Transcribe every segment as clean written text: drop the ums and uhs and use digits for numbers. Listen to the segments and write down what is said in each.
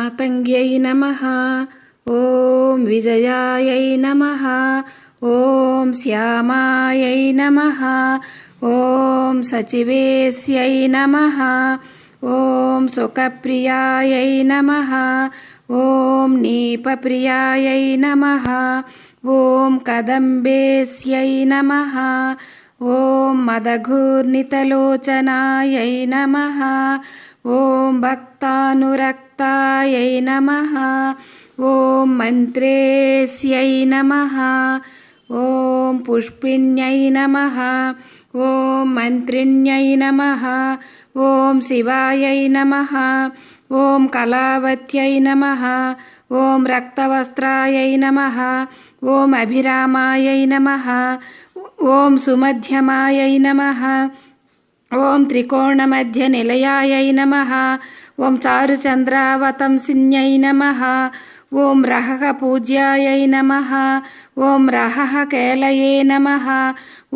मातङ्ग्यै नमः। ॐ विजयायै नमः। ॐ श्यामायै नमः। ॐ सचिवेस्यै नमः। ॐ सुखप्रियायै नमः। ॐ नीपप्रियायै नमः। ॐ कदम्बेस्यै नमः। ॐ मदघूर्णितलोचनायै नमः। ॐ भक्तानुरक्तायै नमः। ॐ मन्त्रेस्यै नमः। ॐ पुष्पिण्यै नमः। ॐ मन्त्रिण्यै नमः। ॐ शिवायै नमः। ॐ कलावत्यै नमः। ॐ रक्तवस्त्रायै नमः। ॐ अभिरामायै नमः। ॐ सुमध्यमायै नमः। ॐ त्रिकोणमध्यनिलयायै नमः। ॐ चारुचन्द्रावतंसिन्यै नमः। ॐ रहःपूज्यायै नमः। ॐ रहःकेलये नमः।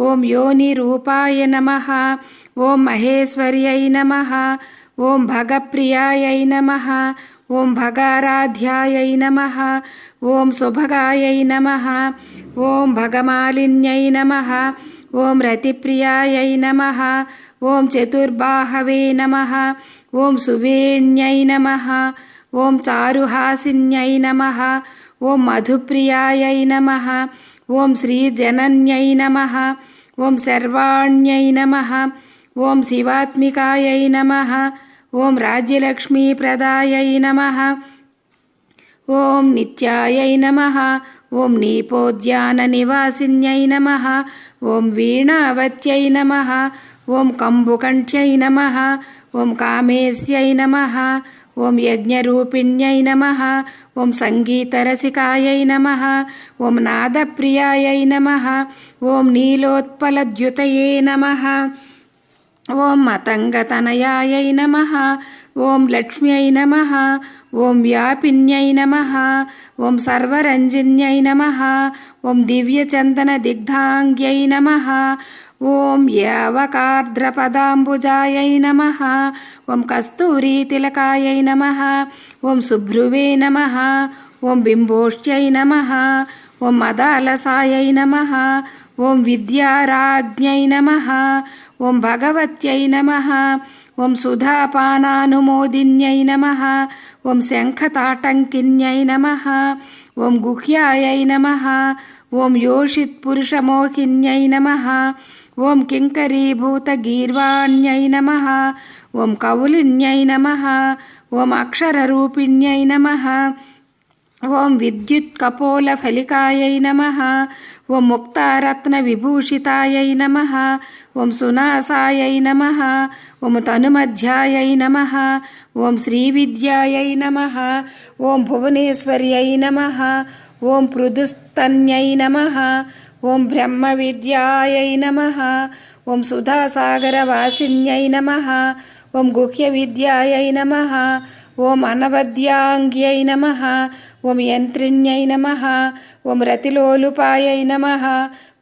ॐ योनिरूपाय नमः। ॐ महेश्वर्यै नमः। ॐ भगप्रियायै नमः। ॐ भगाराध्यायै नमः। ॐ सुभगायै नमः। ॐ भगमालिन्यै नमः। ॐ रतिप्रियायै नमः। ॐ चतुर्बाहवे नमः। ॐ सुवेण्यै नमः। ॐ चारुहासिन्यै नमः। ॐ मधुप्रियायै नमः। ॐ श्रीजनन्यै नमः। ॐ सर्वाण्यै नमः। ॐ शिवात्मिकायै नमः। ॐ राज्यलक्ष्मीप्रदायै नमः। ॐ नित्यायै नमः। ॐ नीपोद्याननिवासिन्यै नमः। ॐ वीणावत्यै नमः। ॐ कम्बुकण्ठ्यै नमः। ॐ कामेस्यै नमः। ॐ यज्ञरूपिण्यै नमः। ॐ सङ्गीतरसिकायै नमः। ॐ नादप्रियायै नमः। ॐ नीलोत्पलद्युतये नमः। ॐ मतङ्गतनयायै नमः। ॐ लक्ष्म्यै नमः। ॐ व्यापिन्यै नमः। ॐ सर्वरञ्जिन्यै नमः। ॐ दिव्यचन्दनदिग्धाङ्ग्यै नमः। ॐ यावकार्द्रपदाम्बुजायै नमः। ॐ कस्तूरीतिलकायै नमः। ॐ सुभ्रुवे नमः। ॐ बिम्बोष्ट्यै नमः। ॐ मदालसायै नमः। ॐ विद्याराज्ञै नमः। ॐ भगवत्यै नमः। ॐ सुधापानानुमोदिन्यै नमः। ॐ शङ्खताटङ्किन्यै नमः। ॐ गुह्यायै नमः। ॐ योषित्पुरुषमोहिन्यै नमः। ॐ किङ्करीभूतगीर्वाण्यै नमः। ॐ कौलिन्यै नमः। ॐ अक्षररूपिण्यै नमः। ॐ विद्युत्कपोलफलिकायै नमः। ॐ मुक्तारत्नविभूषितायै नमः। ॐ सुनासायै नमः। ॐ तनुमध्यायै नमः। ॐ श्रीविद्यायै नमः। ॐ भुवनेश्वर्यै नमः। ॐ पृदुस्तन्यै नमः। ॐ ब्रह्मविद्यायै नमः। ॐ सुधासागरवासिन्यै नमः। ॐ गुह्यविद्यायै नमः। ॐ अनवद्याङ्ग्यै नमः। ॐ यन्त्रिण्यै नमः। ॐ रतिलोलुपायै नमः।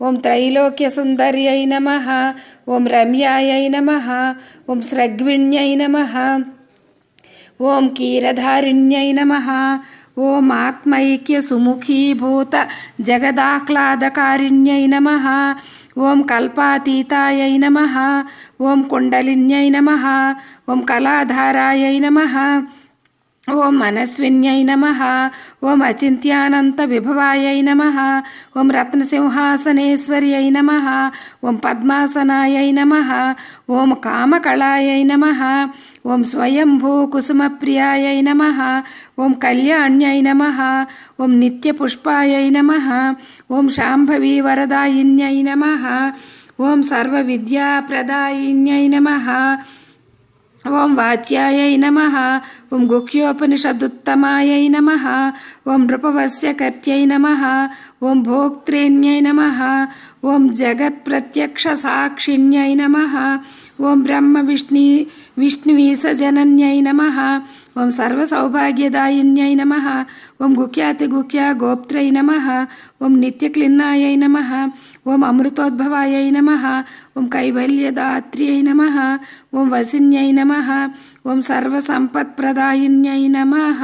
ॐ त्रैलोक्यसुन्दर्यै नमः। ॐ रम्यायै नमः। ॐ स्रग्विण्यै नमः। ॐ क्षीरधारिण्यै नमः। ॐ आत्मैक्यसुमुखीभूत जगदाह्लादकारिण्यै नमः। ॐ कल्पातीतायै नमः। ॐ कुण्डलिन्यै नमः। ॐ कलाधारायै नमः। ॐ मनस्विन्यै नमः। ॐ अचिन्त्यानन्तविभवायै नमः। ॐ रत्नसिंहासनेश्वर्यै नमः। ॐ पद्मासनायै नमः। ॐ कामकलायै नमः। ॐ स्वयंभूकुसुमप्रियायै नमः। ॐ कल्याण्यै नमः। ॐ नित्यपुष्पायै नमः। ॐ शाम्भवी वरदायिन्यै नमः। ॐ सर्वविद्याप्रदायिन्यै नमः। ॐ वाच्यायै नमः। ॐ गुह्योपनिषदुत्तमायै नमः। ॐ नृपवस्यकर्त्यै नमः। ॐ भोक्त्रेण्यै नमः। ఓం జగత్ప్రత్యక్షసాక్షిణ్యై నమః. ఓం బ్రహ్మ విష్ణువీసజనన్యై నమః. ఓం సర్వసౌభాగ్యదాయిన్యై నమః. ఓం గుహ్యాతిగుహ్య గోప్త్రై నమః. ఓం నిత్యక్లిన్నాయై నమః. ఓం అమృతోద్భవాయై నమః. ఓం కైవల్యదాత్ర్యై నమః. ఓం వసిన్యై నమః. ఓం సర్వసంపత్ప్రదాయిన్యై నమః.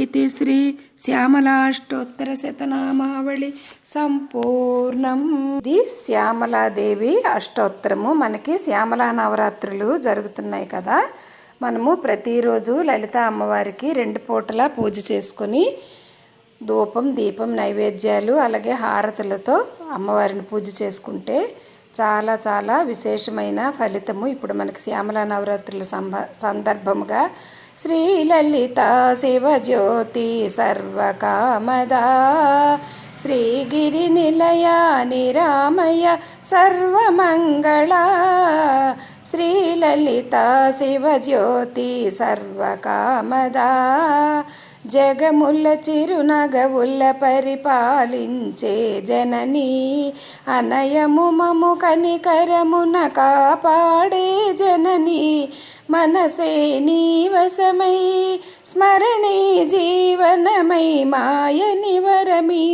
ఇది శ్రీ శ్యామలాష్టోత్తరశతనామావళి సంపూర్ణం. ఇది శ్యామలాదేవి అష్టోత్తరము. మనకి శ్యామలా నవరాత్రులు జరుగుతున్నాయి కదా. మనము ప్రతిరోజు లలిత అమ్మవారికి 2 పూటలా పూజ చేసుకొని ధూపం దీపం నైవేద్యాలు అలాగే హారతులతో అమ్మవారిని పూజ చేసుకుంటే చాలా చాలా విశేషమైన ఫలితము ఇప్పుడు మనకి శ్యామలా నవరాత్రుల సందర్భముగా శ్రీ లలిత శివజ్యోతి సర్వకామదా శ్రీగిరి నిలయ నిరామయ సర్వమంగళ శ్రీ లలిత శివజ్యోతి సర్వకామదా జగముల చిరునగవుల పరిపాలించే జనని అనయము మము కనికరమున కాపాడే జనని మనసే నీవసమై స్మరణే జీవనమై మాయ నివరమీ